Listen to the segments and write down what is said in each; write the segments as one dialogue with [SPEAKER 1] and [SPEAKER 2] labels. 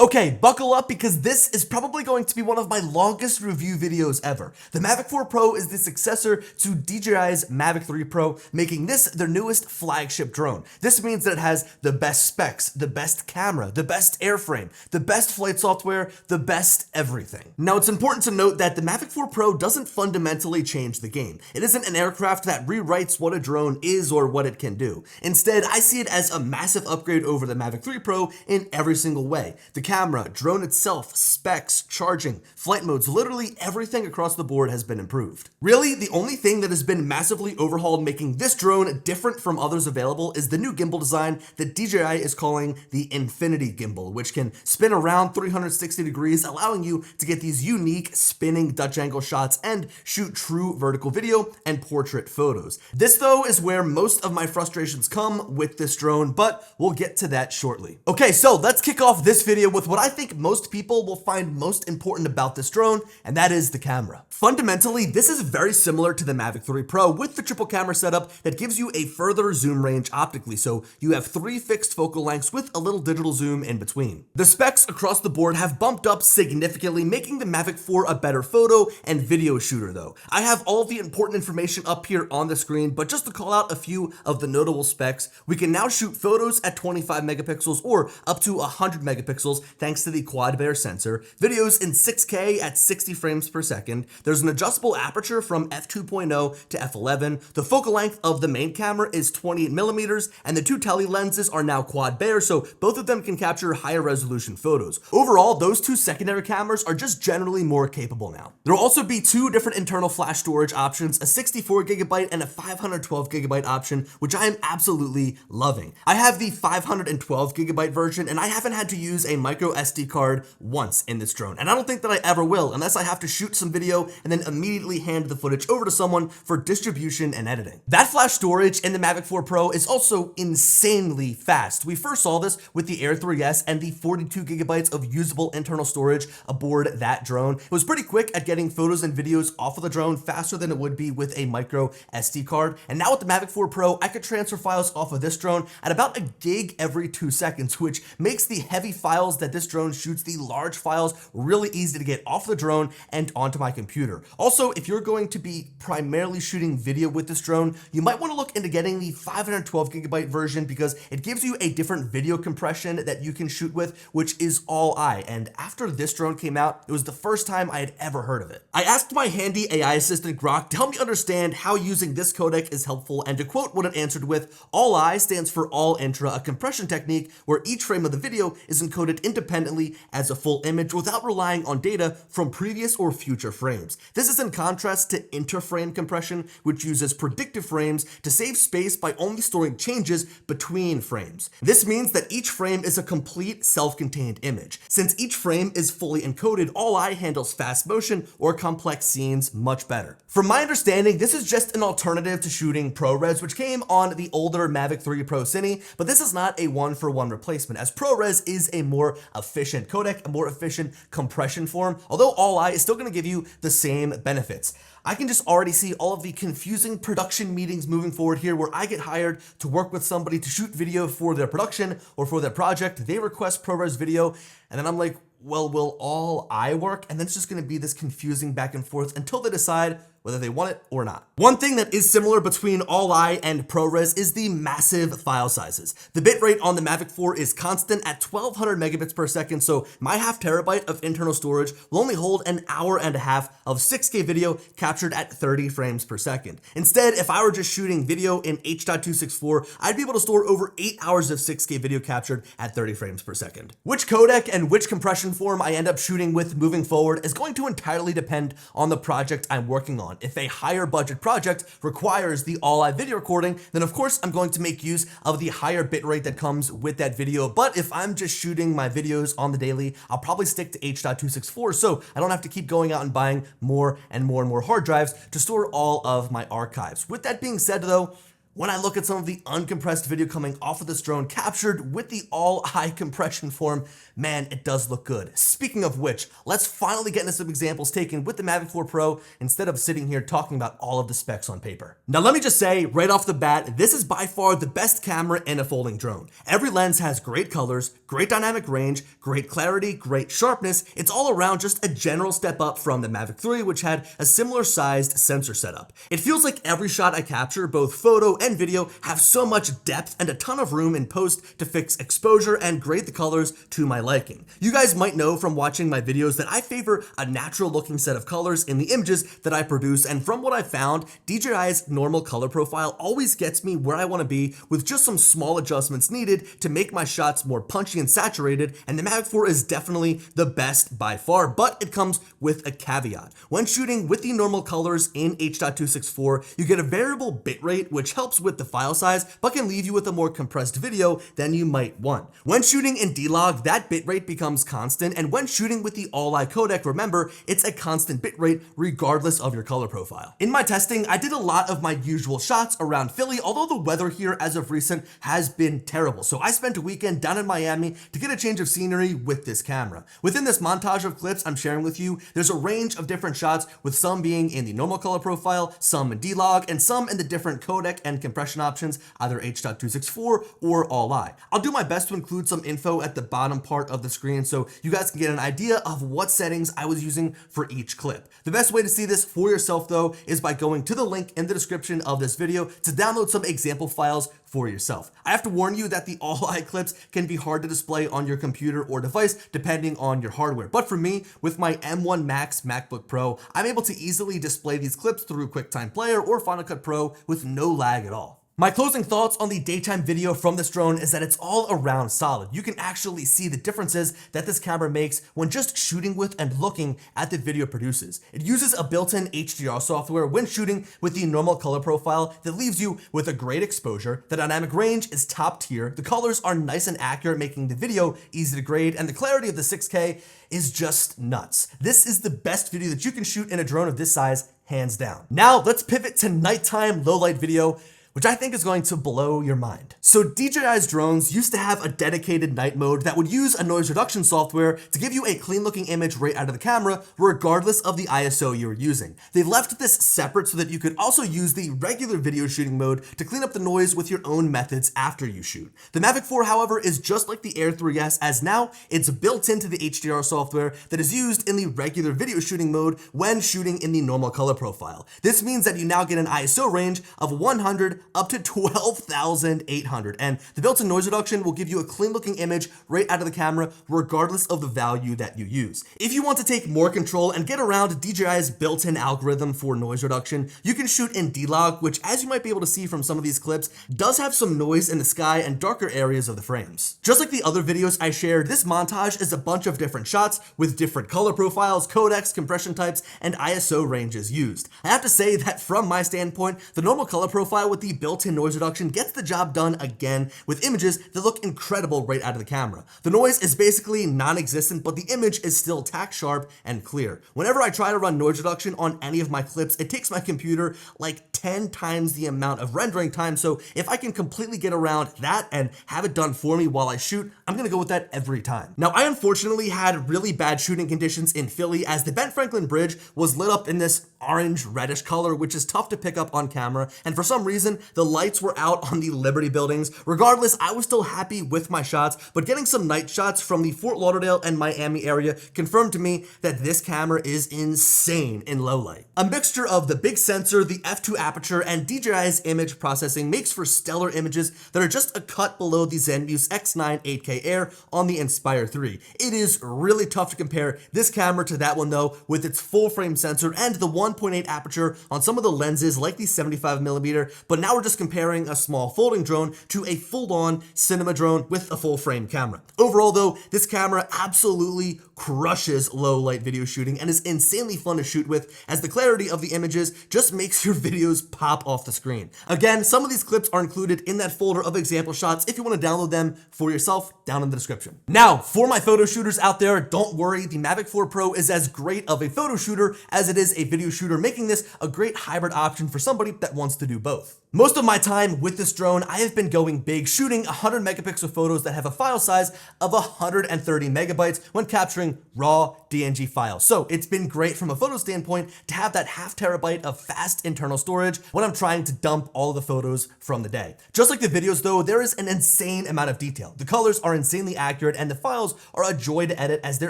[SPEAKER 1] Okay, buckle up because this is probably going to be one of my longest review videos ever. The Mavic 4 Pro is the successor to DJI's Mavic 3 Pro, making this their newest flagship drone. This means that it has the best specs, the best camera, the best airframe, the best flight software, the best everything. Now, it's important to note that the Mavic 4 Pro doesn't fundamentally change the game. It isn't an aircraft that rewrites what a drone is or what it can do. Instead, I see it as a massive upgrade over the Mavic 3 Pro in every single way. The camera, drone itself, specs, charging, flight modes, literally everything across the board has been improved. Really, the only thing that has been massively overhauled making this drone different from others available is the new gimbal design that DJI is calling the Infinity Gimbal, which can spin around 360 degrees, allowing you to get these unique spinning Dutch angle shots and shoot true vertical video and portrait photos. This though is where most of my frustrations come with this drone, but we'll get to that shortly. Okay, so let's kick off this video with what I think most people will find most important about this drone, and that is the camera. Fundamentally, this is very similar to the Mavic 3 Pro with the triple camera setup that gives you a further zoom range optically, so you have 3 fixed focal lengths with a little digital zoom in between. The specs across the board have bumped up significantly, making the Mavic 4 a better photo and video shooter though. I have all the important information up here on the screen, but just to call out a few of the notable specs, we can now shoot photos at 25 megapixels or up to 100 megapixels thanks to the quad Bear sensor, videos in 6K at 60 frames per second. There's an adjustable aperture from f2.0 to f11. The focal length of the main camera is 28 millimeters, and the 2 tele lenses are now quad Bear, so both of them can capture higher resolution photos. Overall, those 2 secondary cameras are just generally more capable now. There will also be 2 different internal flash storage options, a 64 gigabyte and a 512 gigabyte option, which I am absolutely loving. I have the 512 gigabyte version, and I haven't had to use a micro SD card once in this drone, and I don't think that I ever will unless I have to shoot some video and then immediately hand the footage over to someone for distribution and editing. That flash storage in the Mavic 4 Pro is also insanely fast. We first saw this with the Air 3S and the 42 gigabytes of usable internal storage aboard that drone. It was pretty quick at getting photos and videos off of the drone, faster than it would be with a micro SD card. And now with the Mavic 4 Pro, I could transfer files off of this drone at about a gig every 2 seconds, which makes the heavy files that this drone shoots, the large files, really easy to get off the drone and onto my computer. Also, if you're going to be primarily shooting video with this drone, you might want to look into getting the 512 gigabyte version because it gives you a different video compression that you can shoot with, which is all I. And after this drone came out, it was the first time I had ever heard of it. I asked my handy AI assistant Grok to help me understand how using this codec is helpful, and to quote what it answered with, "All I stands for all intra, a compression technique where each frame of the video is encoded independently as a full image without relying on data from previous or future frames. This is in contrast to interframe compression, which uses predictive frames to save space by only storing changes between frames. This means that each frame is a complete self-contained image. Since each frame is fully encoded, All I handles fast motion or complex scenes much better." From my understanding, this is just an alternative to shooting ProRes, which came on the older Mavic 3 Pro Cine, but this is not a one-for-one replacement, as ProRes is a more efficient codec, a more efficient compression form, although All I is still going to give you the same benefits. I can just already see all of the confusing production meetings moving forward here where I get hired to work with somebody to shoot video for their production or for their project. They request ProRes video, and then I'm like, well, will All I work? And then it's just going to be this confusing back and forth until they decide whether they want it or not. One thing that is similar between All I and ProRes is the massive file sizes. The bitrate on the Mavic 4 is constant at 1200 megabits per second, so my half terabyte of internal storage will only hold an hour and a half of 6K video captured at 30 frames per second. Instead, if I were just shooting video in H.264, I'd be able to store over 8 hours of 6K video captured at 30 frames per second. Which codec and which compression form I end up shooting with moving forward is going to entirely depend on the project I'm working on. If a higher budget project requires the All I video recording, then of course I'm going to make use of the higher bitrate that comes with that video. But if I'm just shooting my videos on the daily, I'll probably stick to H.264, so I don't have to keep going out and buying more and more hard drives to store all of my archives. With that being said though, when I look at some of the uncompressed video coming off of this drone captured with the all high compression form, man, it does look good. Speaking of which, let's finally get into some examples taken with the Mavic 4 Pro instead of sitting here talking about all of the specs on paper. Now let me just say right off the bat, this is by far the best camera in a folding drone. Every lens has great colors, great dynamic range, great clarity, great sharpness. It's all around just a general step up from the Mavic 3, which had a similar sized sensor setup. It feels like every shot I capture, both photo and video, have so much depth and a ton of room in post to fix exposure and grade the colors to my liking. You guys might know from watching my videos that I favor a natural looking set of colors in the images that I produce, and from what I found, DJI's normal color profile always gets me where I want to be with just some small adjustments needed to make my shots more punchy and saturated, and the Mavic 4 is definitely the best by far, but it comes with a caveat. When shooting with the normal colors in H.264, you get a variable bitrate which helps with the file size, but can leave you with a more compressed video than you might want. When shooting in D-Log, that bitrate becomes constant, and when shooting with the all-eye codec, remember, it's a constant bitrate regardless of your color profile. In my testing, I did a lot of my usual shots around Philly, although the weather here as of recent has been terrible, so I spent a weekend down in Miami to get a change of scenery with this camera. Within this montage of clips I'm sharing with you, there's a range of different shots, with some being in the normal color profile, some in D-Log, and some in the different codec and compression options, either H.264 or all-eye. I'll do my best to include some info at the bottom part of the screen so you guys can get an idea of what settings I was using for each clip. The best way to see this for yourself though is by going to the link in the description of this video to download some example files for yourself. I have to warn you that the all-eye clips can be hard to display on your computer or device depending on your hardware, but for me, with my M1 Max MacBook Pro, I'm able to easily display these clips through QuickTime Player or Final Cut Pro with no lag at all. My closing thoughts on the daytime video from this drone is that it's all around solid. You can actually see the differences that this camera makes when just shooting with and looking at the video produces. It uses a built-in HDR software when shooting with the normal color profile that leaves you with a great exposure. The dynamic range is top tier. The colors are nice and accurate, making the video easy to grade, and the clarity of the 6K is just nuts. This is the best video that you can shoot in a drone of this size, hands down. Now let's pivot to nighttime low light video, which I think is going to blow your mind. So DJI's drones used to have a dedicated night mode that would use a noise reduction software to give you a clean looking image right out of the camera, regardless of the ISO you were using. They left this separate so that you could also use the regular video shooting mode to clean up the noise with your own methods after you shoot. The Mavic 4, however, is just like the Air 3S, as now it's built into the HDR software that is used in the regular video shooting mode when shooting in the normal color profile. This means that you now get an ISO range of 100 up to 12,800, and the built-in noise reduction will give you a clean looking image right out of the camera regardless of the value that you use. If you want to take more control and get around DJI's built-in algorithm for noise reduction, you can shoot in D-Log, which, as you might be able to see from some of these clips, does have some noise in the sky and darker areas of the frames. Just like the other videos I shared, this montage is a bunch of different shots with different color profiles, codecs, compression types, and ISO ranges used. I have to say that from my standpoint, the normal color profile with the built-in noise reduction gets the job done again with images that look incredible right out of the camera. The noise is basically non-existent, but the image is still tack sharp and clear. Whenever I try to run noise reduction on any of my clips, it takes my computer like 10 times the amount of rendering time, so if I can completely get around that and have it done for me while I shoot, I'm gonna go with that every time. Now, I unfortunately had really bad shooting conditions in Philly as the Ben Franklin Bridge was lit up in this orange reddish color, which is tough to pick up on camera, and for some reason the lights were out on the Liberty buildings. Regardless, I was still happy with my shots, but getting some night shots from the Fort Lauderdale and Miami area confirmed to me that this camera is insane in low light. A mixture of the big sensor, the f2 aperture, and DJI's image processing makes for stellar images that are just a cut below the Zenmuse X9 8K Air on the Inspire 3. It is really tough to compare this camera to that one though, with its full frame sensor and the 1.8 aperture on some of the lenses like the 75mm, but now we're just comparing a small folding drone to a full-on cinema drone with a full frame camera. Overall though, this camera absolutely crushes low light video shooting and is insanely fun to shoot with, as the clarity of the images just makes your videos pop off the screen. Again, some of these clips are included in that folder of example shots if you want to download them for yourself down in the description. Now, for my photo shooters out there, don't worry, the Mavic 4 Pro is as great of a photo shooter as it is a video shooter, making this a great hybrid option for somebody that wants to do both. Most of my time with this drone, I have been going big, shooting 100 megapixel photos that have a file size of 130 megabytes when capturing raw DNG files. So it's been great from a photo standpoint to have that half terabyte of fast internal storage when I'm trying to dump all of the photos from the day. Just like the videos though, there is an insane amount of detail. The colors are insanely accurate and the files are a joy to edit as there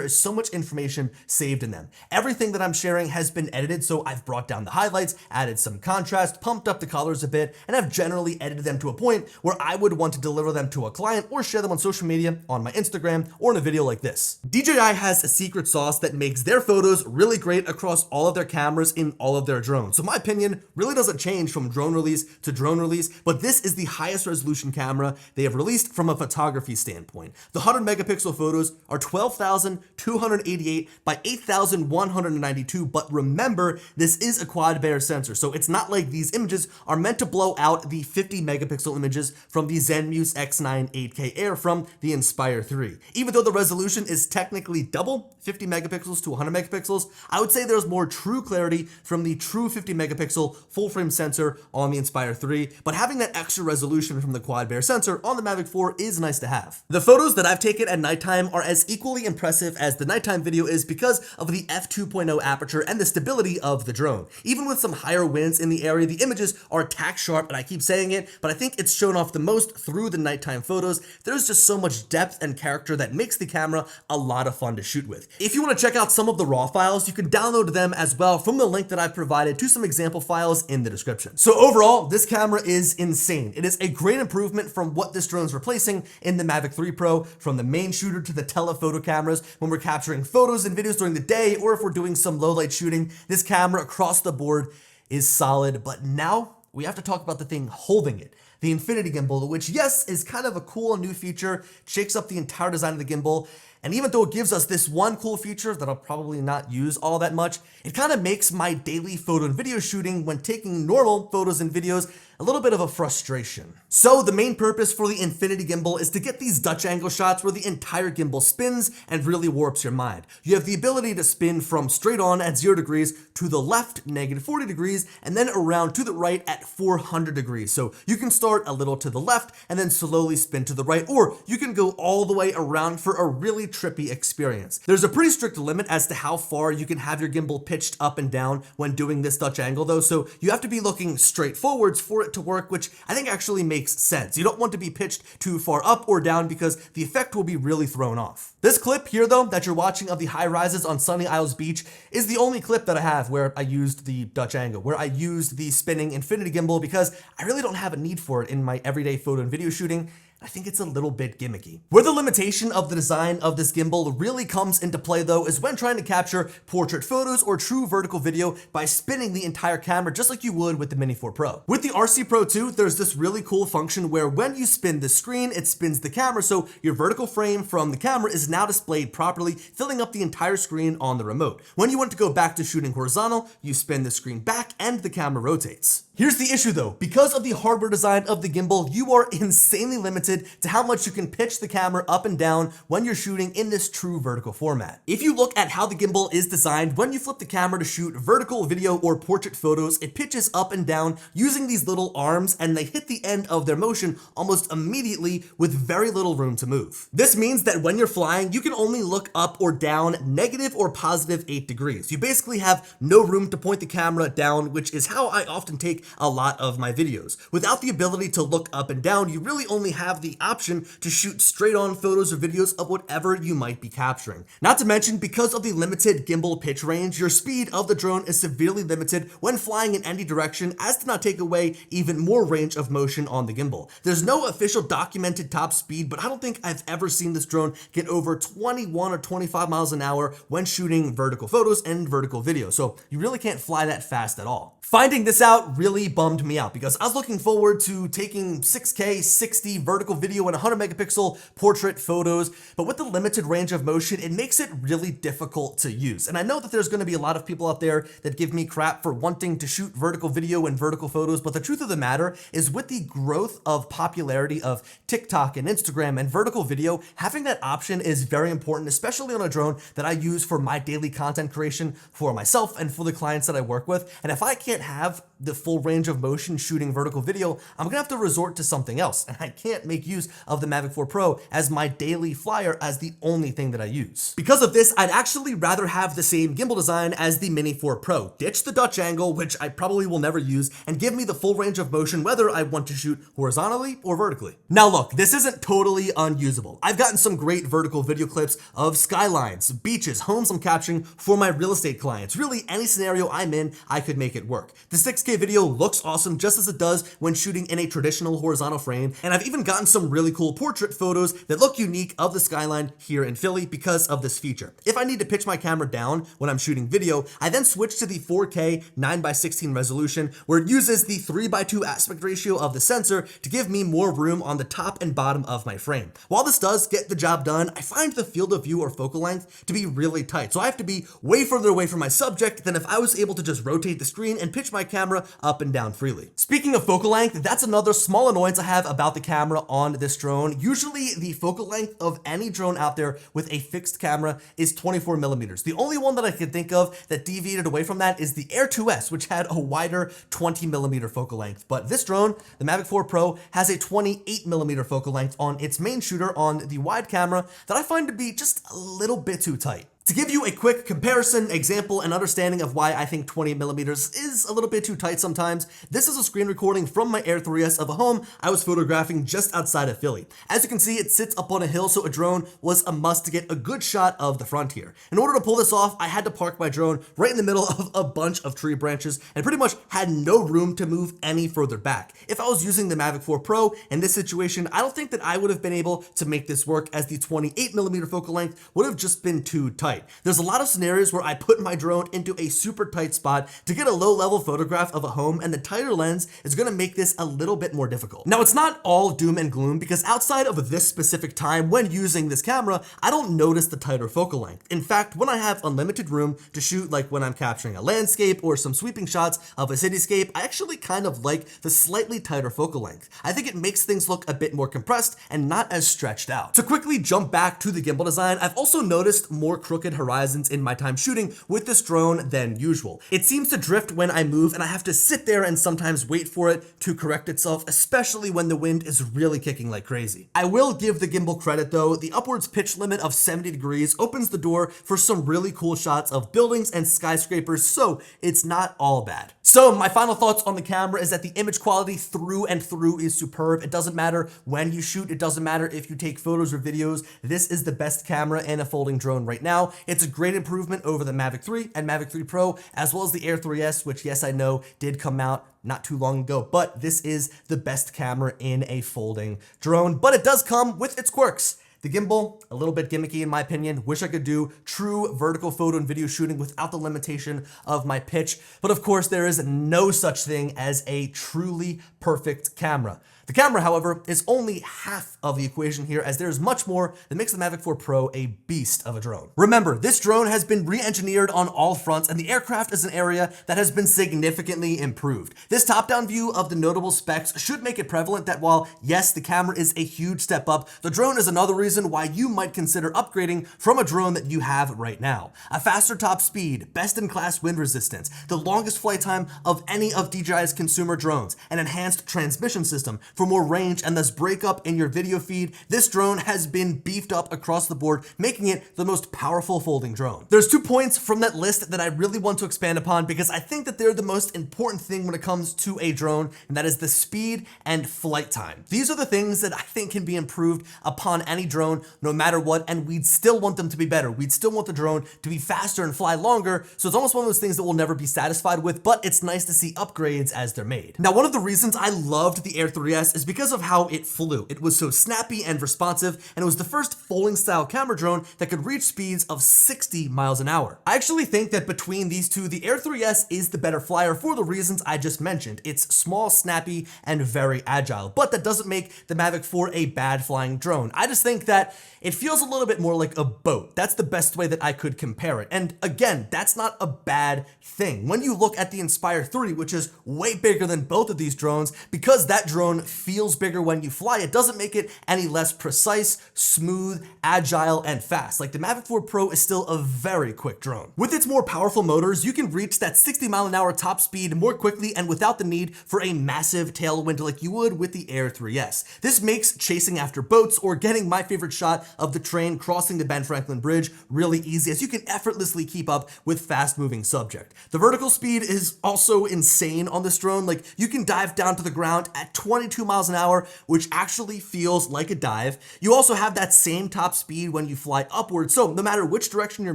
[SPEAKER 1] is so much information saved in them. Everything that I'm sharing has been edited, so I've brought down the highlights, added some contrast, pumped up the colors a bit, and I've generally edited them to a point where I would want to deliver them to a client or share them on social media, on my Instagram, or in a video like this. DJI has a secret sauce that makes their photos really great across all of their cameras in all of their drones. So my opinion really doesn't change from drone release to drone release, but this is the highest resolution camera they have released from a photography standpoint. The 100 megapixel photos are 12,288 by 8,192, but remember, this is a quad Bayer sensor, so it's not like these images are meant to blow out the 50 megapixel images from the Zenmuse X9 8K Air from the Inspire 3. Even though the resolution is technically double, 50 megapixels to 100 megapixels, I would say there's more true clarity from the true 50 megapixel full frame sensor on the Inspire 3, but having that extra resolution from the quad Bayer sensor on the Mavic 4 is nice to have. The photos that I've taken at nighttime are as equally impressive as the nighttime video is because of the f2.0 aperture and the stability of the drone. Even with some higher winds in the area, the images are tack sharp, and I keep saying it, but I think it's shown off the most through the nighttime photos. There's just so much depth and character that makes the camera a lot of fun to shoot with. If you want to check out some of the raw files, you can download them as well from the link that I've provided to some example files in the description. So overall, this camera is insane. It is a great improvement from what this drone is replacing in the Mavic 3 Pro, from the main shooter to the telephoto cameras when we're capturing photos and videos during the day, or if we're doing some low light shooting. This camera across the board is solid, but now we have to talk about the thing holding it. The infinity gimbal, which yes, is kind of a cool new feature, shakes up the entire design of the gimbal. And even though it gives us this one cool feature that I'll probably not use all that much, it kind of makes my daily photo and video shooting when taking normal photos and videos a little bit of a frustration. So the main purpose for the infinity gimbal is to get these Dutch angle shots where the entire gimbal spins and really warps your mind. You have the ability to spin from straight on at 0 degrees to the left -40 degrees and then around to the right at 400 degrees. So you can start a little to the left and then slowly spin to the right, or you can go all the way around for a really trippy experience. There's a pretty strict limit as to how far you can have your gimbal pitched up and down when doing this Dutch angle though, so you have to be looking straight forwards for it to work, which I think actually makes sense. You don't want to be pitched too far up or down because the effect will be really thrown off. This clip here though that you're watching of the high rises on Sunny Isles Beach is the only clip that I have where I used the Dutch angle, where I used the spinning infinity gimbal, because I really don't have a need for it in my everyday photo and video shooting. I think it's a little bit gimmicky. Where the limitation of the design of this gimbal really comes into play though is when trying to capture portrait photos or true vertical video by spinning the entire camera just like you would with the Mini 4 Pro. With the RC Pro 2, there's this really cool function where when you spin the screen, it spins the camera, so your vertical frame from the camera is now displayed properly, filling up the entire screen on the remote. When you want to go back to shooting horizontal, you spin the screen back and the camera rotates. Here's the issue though, because of the hardware design of the gimbal, you are insanely limited to how much you can pitch the camera up and down when you're shooting in this true vertical format. If you look at how the gimbal is designed, when you flip the camera to shoot vertical video or portrait photos, it pitches up and down using these little arms, and they hit the end of their motion almost immediately with very little room to move. This means that when you're flying, you can only look up or down negative or positive 8 degrees. You basically have no room to point the camera down, which is how I often take a lot of my videos. Without the ability to look up and down, you really only have the option to shoot straight on photos or videos of whatever you might be capturing. Not to mention, because of the limited gimbal pitch range, your speed of the drone is severely limited when flying in any direction, as to not take away even more range of motion on the gimbal. There's no official documented top speed, but I don't think I've ever seen this drone get over 21 or 25 miles an hour when shooting vertical photos and vertical video, so you really can't fly that fast at all. Finding this out really bummed me out because I was looking forward to taking 6K 60 vertical vertical video and 100 megapixel portrait photos, but with the limited range of motion, it makes it really difficult to use. And I know that there's going to be a lot of people out there that give me crap for wanting to shoot vertical video and vertical photos, but the truth of the matter is with the growth of popularity of TikTok and Instagram and vertical video, having that option is very important, especially on a drone that I use for my daily content creation for myself and for the clients that I work with. And if I can't have the full range of motion shooting vertical video, I'm gonna have to resort to something else. And I can't make use of the Mavic 4 Pro as my daily flyer as the only thing that I use. Because of this, I'd actually rather have the same gimbal design as the Mini 4 Pro. Ditch the Dutch angle, which I probably will never use, and give me the full range of motion whether I want to shoot horizontally or vertically. Now look, this isn't totally unusable. I've gotten some great vertical video clips of skylines, beaches, homes I'm capturing for my real estate clients. Really, any scenario I'm in, I could make it work. The 6K video looks awesome just as it does when shooting in a traditional horizontal frame, and I've even gotten some really cool portrait photos that look unique of the skyline here in Philly because of this feature. If I need to pitch my camera down when I'm shooting video, I then switch to the 4K 9:16 resolution where it uses the 3:2 aspect ratio of the sensor to give me more room on the top and bottom of my frame. While this does get the job done, I find the field of view or focal length to be really tight, so I have to be way further away from my subject than if I was able to just rotate the screen and pitch my camera up and down freely. Speaking of focal length, that's another small annoyance I have about the camera on this drone. Usually the focal length of any drone out there with a fixed camera is 24 millimeters. The only one that I can think of that deviated away from that is the Air 2S, which had a wider 20 millimeter focal length. But this drone, the Mavic 4 Pro, has a 28 millimeter focal length on its main shooter on the wide camera that I find to be just a little bit too tight. To give you a quick comparison, example, and understanding of why I think 20 millimeters is a little bit too tight sometimes, this is a screen recording from my Air 3S of a home I was photographing just outside of Philly. As you can see, it sits up on a hill, so a drone was a must to get a good shot of the front here. In order to pull this off, I had to park my drone right in the middle of a bunch of tree branches and pretty much had no room to move any further back. If I was using the Mavic 4 Pro in this situation, I don't think that I would have been able to make this work, as the 28 millimeter focal length would have just been too tight. There's a lot of scenarios where I put my drone into a super tight spot to get a low level photograph of a home, and the tighter lens is going to make this a little bit more difficult. Now, it's not all doom and gloom, because outside of this specific time when using this camera, I don't notice the tighter focal length. In fact, when I have unlimited room to shoot, like when I'm capturing a landscape or some sweeping shots of a cityscape, I actually kind of like the slightly tighter focal length. I think it makes things look a bit more compressed and not as stretched out. To quickly jump back to the gimbal design, I've also noticed more crooked horizons in my time shooting with this drone than usual. It seems to drift when I move, and I have to sit there and sometimes wait for it to correct itself, especially when the wind is really kicking like crazy. I will give the gimbal credit though. The upwards pitch limit of 70 degrees opens the door for some really cool shots of buildings and skyscrapers, so it's not all bad. So my final thoughts on the camera is that the image quality through and through is superb. It doesn't matter when you shoot, it doesn't matter if you take photos or videos. This is the best camera in a folding drone right now. It's a great improvement over the Mavic 3 and Mavic 3 Pro, as well as the Air 3S, which, yes, I know did come out not too long ago, but this is the best camera in a folding drone. But it does come with its quirks. The gimbal, a little bit gimmicky in my opinion. Wish I could do true vertical photo and video shooting without the limitation of my pitch. But of course, there is no such thing as a truly perfect camera. The camera, however, is only half of the equation here, as there's much more that makes the Mavic 4 Pro a beast of a drone. Remember, this drone has been re-engineered on all fronts, and the aircraft is an area that has been significantly improved. This top-down view of the notable specs should make it prevalent that while, yes, the camera is a huge step up, the drone is another reason why you might consider upgrading from a drone that you have right now. A faster top speed, best-in-class wind resistance, the longest flight time of any of DJI's consumer drones, an enhanced transmission system for more range and thus breakup in your video feed. This drone has been beefed up across the board, making it the most powerful folding drone. There's 2 points from that list that I really want to expand upon, because I think that they're the most important thing when it comes to a drone, and that is the speed and flight time. These are the things that I think can be improved upon any drone, no matter what, and we'd still want them to be better. We'd still want the drone to be faster and fly longer, so it's almost one of those things that we'll never be satisfied with, but it's nice to see upgrades as they're made. Now, one of the reasons I loved the Air 3S 3S is because of how it flew. It was so snappy and responsive, and it was the first folding style camera drone that could reach speeds of 60 miles an hour. I actually think that between these two, the Air 3S is the better flyer for the reasons I just mentioned. It's small, snappy, and very agile, but that doesn't make the Mavic 4 a bad flying drone. I just think that it feels a little bit more like a boat. That's the best way that I could compare it. And again, that's not a bad thing. When you look at the Inspire 3, which is way bigger than both of these drones, because that drone feels bigger when you fly, it doesn't make it any less precise, smooth, agile, and fast. Like the Mavic 4 Pro is still a very quick drone. With its more powerful motors, you can reach that 60 mile an hour top speed more quickly and without the need for a massive tailwind like you would with the Air 3S. This makes chasing after boats or getting my favorite shot of the train crossing the Ben Franklin Bridge really easy, as you can effortlessly keep up with fast moving subject. The vertical speed is also insane on this drone. Like you can dive down to the ground at 22 miles an hour, which actually feels like a dive. You also have that same top speed when you fly upwards, so no matter which direction you're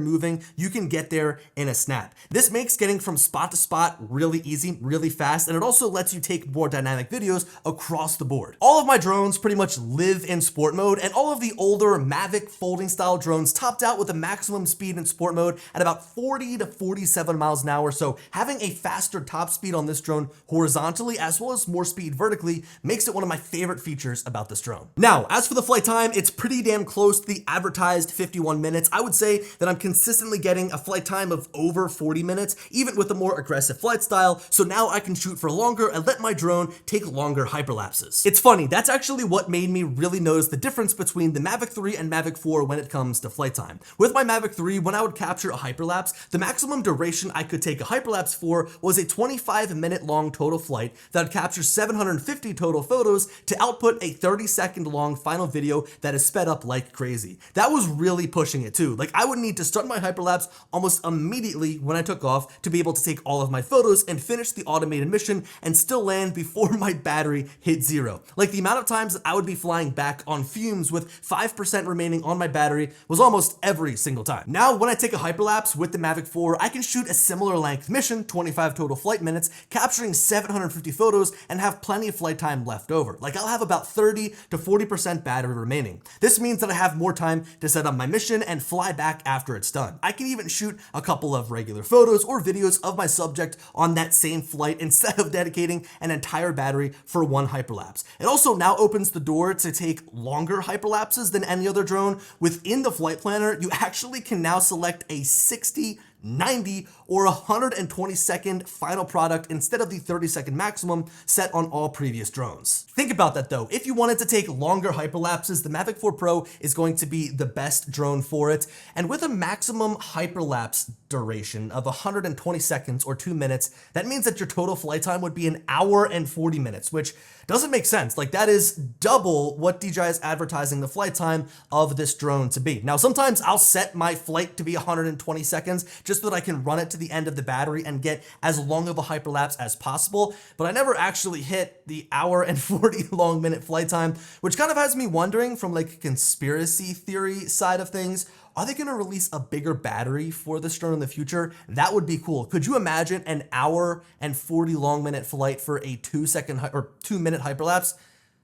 [SPEAKER 1] moving, you can get there in a snap. This makes getting from spot to spot really easy, really fast, and it also lets you take more dynamic videos across the board. All of my drones pretty much live in sport mode, and all of the older Mavic folding style drones topped out with a maximum speed in sport mode at about 40 to 47 miles an hour, so having a faster top speed on this drone horizontally as well as more speed vertically makes it one of my favorite features about this drone. Now, as for the flight time, it's pretty damn close to the advertised 51 minutes. I would say that I'm consistently getting a flight time of over 40 minutes, even with a more aggressive flight style, so now I can shoot for longer and let my drone take longer hyperlapses. It's funny, that's actually what made me really notice the difference between the Mavic 3 and Mavic 4 when it comes to flight time. With my Mavic 3, when I would capture a hyperlapse, the maximum duration I could take a hyperlapse for was a 25-minute long total flight that would capture 750 total photos to output a 30-second long final video that is sped up like crazy. That was really pushing it too. Like I would need to start my hyperlapse almost immediately when I took off to be able to take all of my photos and finish the automated mission and still land before my battery hit zero. Like the amount of times that I would be flying back on fumes with 5% remaining on my battery was almost every single time. Now, when I take a hyperlapse with the Mavic 4, I can shoot a similar length mission, 25 total flight minutes, capturing 750 photos and have plenty of flight time left over. Like I'll have about 30 to 40% battery remaining. This means that I have more time to set up my mission and fly back after it's done. I can even shoot a couple of regular photos or videos of my subject on that same flight instead of dedicating an entire battery for one hyperlapse. It also now opens the door to take longer hyperlapses than any other drone. Within the flight planner, you actually can now select a 60, 90, or 120-second final product instead of the 30-second maximum set on all previous drones. Think about that though. If you wanted to take longer hyperlapses, the Mavic 4 Pro is going to be the best drone for it. And with a maximum hyperlapse duration of 120 seconds or 2 minutes, that means that your total flight time would be an hour and 40 minutes, which doesn't make sense. Like that is double what DJI is advertising the flight time of this drone to be. Now, sometimes I'll set my flight to be 120 seconds just so that I can run it to the end of the battery and get as long of a hyperlapse as possible, but I never actually hit the hour and 40 long minute flight time, which kind of has me wondering from like a conspiracy theory side of things, are they going to release a bigger battery for this drone in the future? That would be cool. Could you imagine an hour and 40 long minute flight for a 2 minute hyperlapse?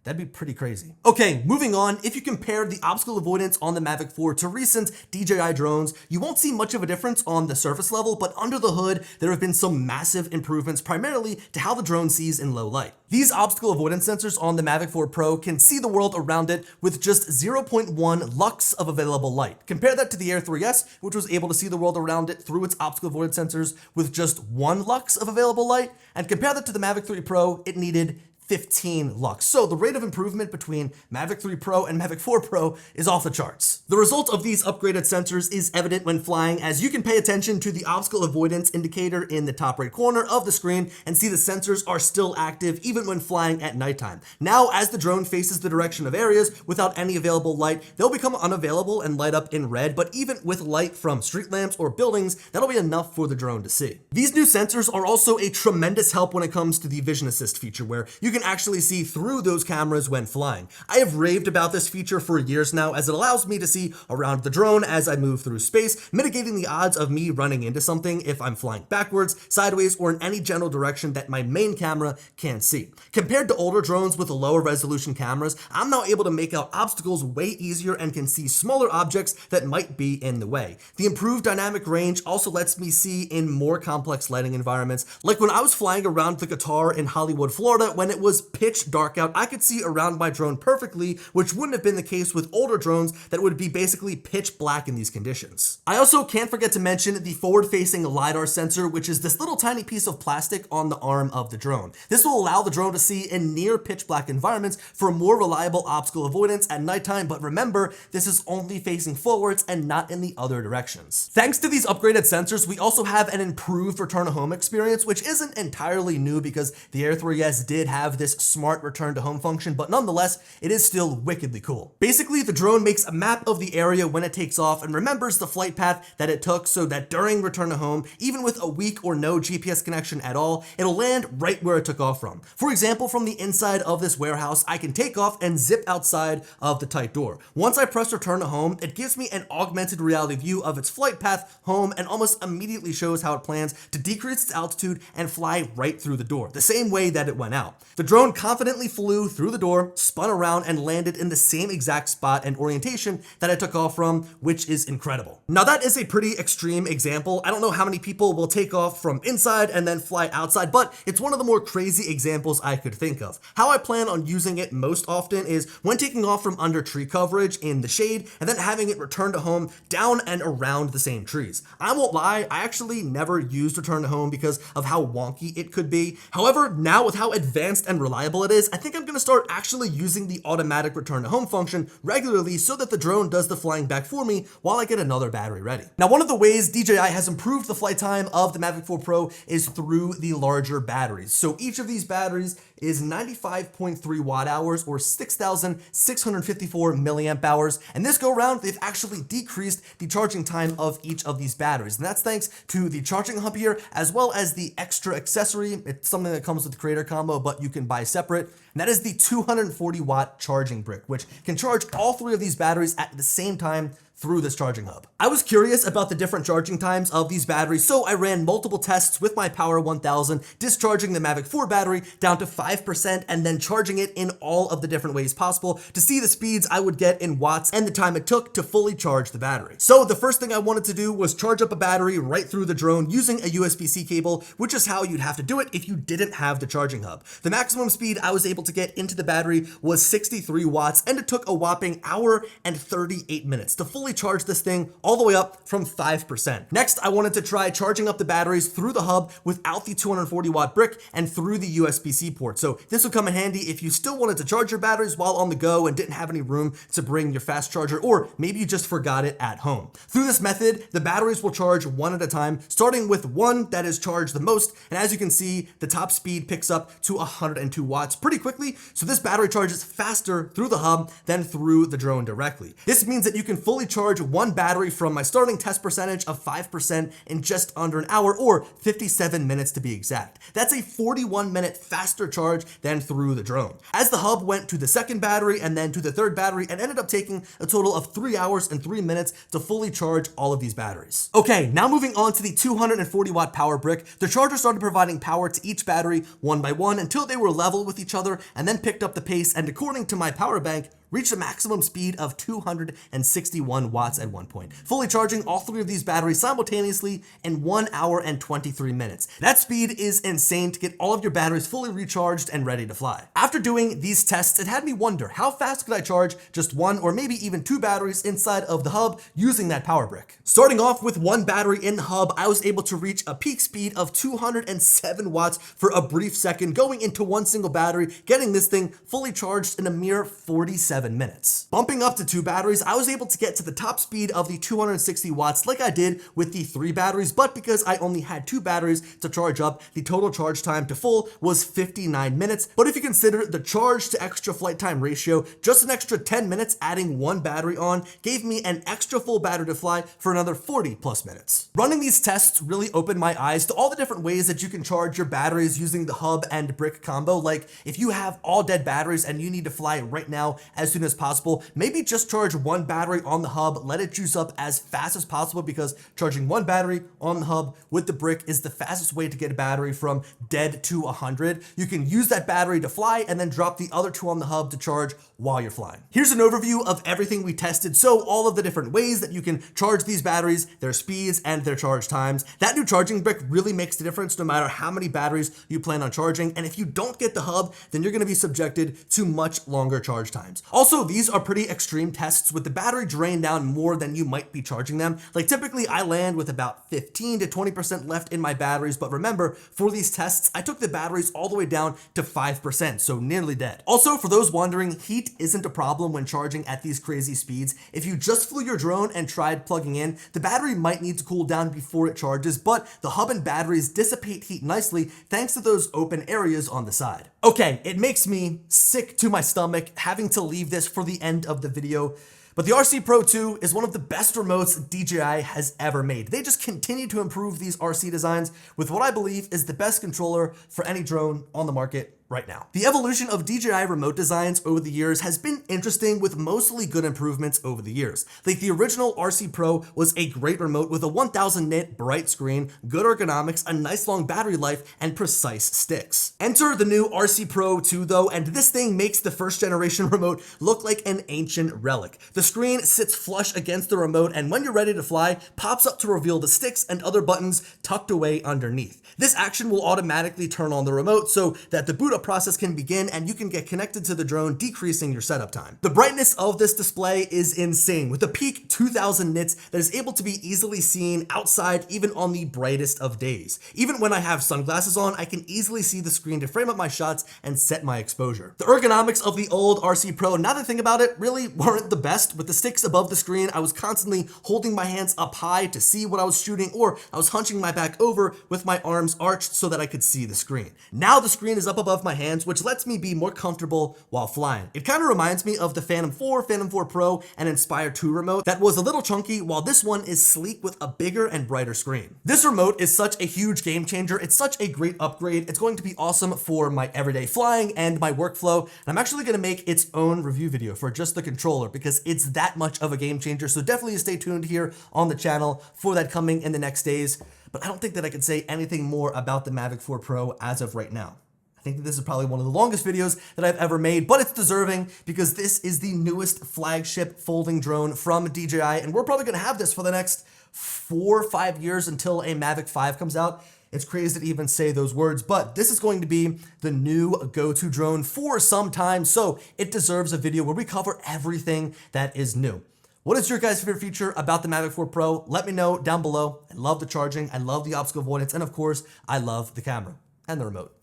[SPEAKER 1] That'd be pretty crazy. Okay, moving on. If you compare the obstacle avoidance on the Mavic 4 to recent DJI drones, you won't see much of a difference on the surface level, but under the hood, there have been some massive improvements, primarily to how the drone sees in low light. These obstacle avoidance sensors on the Mavic 4 Pro can see the world around it with just 0.1 lux of available light. Compare that to the Air 3S, which was able to see the world around it through its obstacle avoidance sensors with just 1 lux of available light, and compare that to the Mavic 3 Pro, it needed 15 lux. So the rate of improvement between Mavic 3 Pro and Mavic 4 Pro is off the charts. The result of these upgraded sensors is evident when flying, as you can pay attention to the obstacle avoidance indicator in the top right corner of the screen and see the sensors are still active even when flying at nighttime. Now, as the drone faces the direction of areas without any available light, they'll become unavailable and light up in red, but even with light from street lamps or buildings, that'll be enough for the drone to see. These new sensors are also a tremendous help when it comes to the vision assist feature, where you can can actually see through those cameras when flying. I have raved about this feature for years now, as it allows me to see around the drone as I move through space, mitigating the odds of me running into something if I'm flying backwards, sideways, or in any general direction that my main camera can't see. Compared to older drones with lower resolution cameras, I'm now able to make out obstacles way easier and can see smaller objects that might be in the way. The improved dynamic range also lets me see in more complex lighting environments, like when I was flying around the Qatar in Hollywood, Florida, when it was pitch dark out, I could see around my drone perfectly, which wouldn't have been the case with older drones that would be basically pitch black in these conditions. I also can't forget to mention the forward-facing LiDAR sensor, which is this little tiny piece of plastic on the arm of the drone. This will allow the drone to see in near pitch black environments for more reliable obstacle avoidance at nighttime, but remember, this is only facing forwards and not in the other directions. Thanks to these upgraded sensors, we also have an improved return to home experience, which isn't entirely new because the Air 3S did have this smart return to home function, but nonetheless, it is still wickedly cool. Basically, the drone makes a map of the area when it takes off and remembers the flight path that it took, so that during return to home, even with a weak or no GPS connection at all, it'll land right where it took off from. For example, from the inside of this warehouse, I can take off and zip outside of the tight door. Once I press return to home, it gives me an augmented reality view of its flight path home and almost immediately shows how it plans to decrease its altitude and fly right through the door, the same way that it went out. The drone confidently flew through the door, spun around, and landed in the same exact spot and orientation that I took off from, which is incredible. Now that is a pretty extreme example. I don't know how many people will take off from inside and then fly outside, but it's one of the more crazy examples I could think of. How I plan on using it most often is when taking off from under tree coverage in the shade and then having it return to home down and around the same trees. I won't lie, I actually never used return to home because of how wonky it could be. However, now with how advanced and reliable it is, I think I'm going to start actually using the automatic return to home function regularly so that the drone does the flying back for me while I get another battery ready. Now, one of the ways DJI has improved the flight time of the Mavic 4 Pro is through the larger batteries. So each of these batteries is 95.3 watt hours or 6,654 milliamp hours. And this go around, they've actually decreased the charging time of each of these batteries. And that's thanks to the charging hub here, as well as the extra accessory. It's something that comes with the creator combo, but you can buy separate. And that is the 240 watt charging brick, which can charge all three of these batteries at the same time through this charging hub. I was curious about the different charging times of these batteries, so I ran multiple tests with my Power 1000, discharging the Mavic 4 battery down to 5% and then charging it in all of the different ways possible to see the speeds I would get in watts and the time it took to fully charge the battery. So the first thing I wanted to do was charge up a battery right through the drone using a USB-C cable, which is how you'd have to do it if you didn't have the charging hub. The maximum speed I was able to get into the battery was 63 watts, and it took a whopping hour and 38 minutes to fully charge this thing all the way up from 5%. Next, I wanted to try charging up the batteries through the hub without the 240 watt brick and through the USB-C port. So this would come in handy if you still wanted to charge your batteries while on the go and didn't have any room to bring your fast charger, or maybe you just forgot it at home. Through this method, the batteries will charge one at a time, starting with one that is charged the most. And as you can see, the top speed picks up to 102 watts pretty quickly. So this battery charges faster through the hub than through the drone directly. This means that you can fully charge one battery from my starting test percentage of 5% in just under an hour, or 57 minutes to be exact. That's a 41-minute faster charge than through the drone. As the hub went to the second battery and then to the third battery, and ended up taking a total of 3 hours and 3 minutes to fully charge all of these batteries. Okay, now moving on to the 240 watt power brick, the charger started providing power to each battery one by one until they were level with each other, and then picked up the pace, and according to my power bank, reached a maximum speed of 261 watts at one point, fully charging all three of these batteries simultaneously in 1 hour and 23 minutes. That speed is insane to get all of your batteries fully recharged and ready to fly. After doing these tests, it had me wonder, how fast could I charge just one or maybe even two batteries inside of the hub using that power brick? Starting off with one battery in the hub, I was able to reach a peak speed of 207 watts for a brief second, going into one single battery, getting this thing fully charged in a mere 47 7 minutes. Bumping up to 2 batteries, I was able to get to the top speed of the 260 watts like I did with the 3 batteries, but because I only had 2 batteries to charge up, the total charge time to full was 59 minutes. But if you consider the charge to extra flight time ratio, just an extra 10 minutes adding 1 battery on gave me an extra full battery to fly for another 40 plus minutes. Running these tests really opened my eyes to all the different ways that you can charge your batteries using the hub and brick combo. Like if you have all dead batteries and you need to fly right now as soon as possible, maybe just charge 1 battery on the hub, let it juice up as fast as possible, because charging 1 battery on the hub with the brick is the fastest way to get a battery from dead to 100. You can use that battery to fly and then drop the other 2 on the hub to charge while you're flying. Here's an overview of everything we tested. So all of the different ways that you can charge these batteries, their speeds, and their charge times. That new charging brick really makes the difference no matter how many batteries you plan on charging. And if you don't get the hub, then you're going to be subjected to much longer charge times. Also, these are pretty extreme tests with the battery drained down more than you might be charging them. Like typically I land with about 15 to 20% left in my batteries, but remember, for these tests, I took the batteries all the way down to 5%, so nearly dead. Also, for those wondering, heat isn't a problem when charging at these crazy speeds. If you just flew your drone and tried plugging in, the battery might need to cool down before it charges, but the hub and batteries dissipate heat nicely thanks to those open areas on the side. Okay, it makes me sick to my stomach having to leave this for the end of the video, but the RC Pro 2 is one of the best remotes DJI has ever made. They just continue to improve these RC designs with what I believe is the best controller for any drone on the market right now. The evolution of DJI remote designs over the years has been interesting, with mostly good improvements over the years. Like the original RC Pro was a great remote with a 1000 nit bright screen, good ergonomics, a nice long battery life, and precise sticks. Enter the new RC Pro 2 though, and this thing makes the first generation remote look like an ancient relic. The screen sits flush against the remote, and when you're ready to fly, pops up to reveal the sticks and other buttons tucked away underneath. This action will automatically turn on the remote so that the boot up process can begin and you can get connected to the drone, decreasing your setup time. The brightness of this display is insane, with a peak 2000 nits that is able to be easily seen outside even on the brightest of days. Even when I have sunglasses on, I can easily see the screen to frame up my shots and set my exposure. The ergonomics of the old RC Pro, now that I think about it, really weren't the best. With the sticks above the screen, I was constantly holding my hands up high to see what I was shooting, or I was hunching my back over with my arms arched so that I could see the screen. Now the screen is up above my hands, which lets me be more comfortable while flying. It kind of reminds me of the Phantom 4, Phantom 4 Pro, and Inspire 2 remote that was a little chunky, while this one is sleek with a bigger and brighter screen. This remote is such a huge game changer. It's such a great upgrade. It's going to be awesome for my everyday flying and my workflow. And I'm actually going to make its own review video for just the controller because it's that much of a game changer. So definitely stay tuned here on the channel for that coming in the next days. But I don't think that I can say anything more about the Mavic 4 Pro as of right now. I think that this is probably one of the longest videos that I've ever made, but it's deserving because this is the newest flagship folding drone from DJI, and we're probably going to have this for the next 4 or 5 years until a Mavic 5 comes out. It's crazy to even say those words, but this is going to be the new go-to drone for some time, so it deserves a video where we cover everything that is new. What is your guys' favorite feature about the Mavic 4 Pro? Let me know down below. I love the charging, I love the obstacle avoidance, and of course, I love the camera and the remote.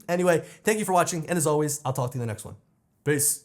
[SPEAKER 1] Anyway, thank you for watching, and as always, I'll talk to you in the next one. Peace.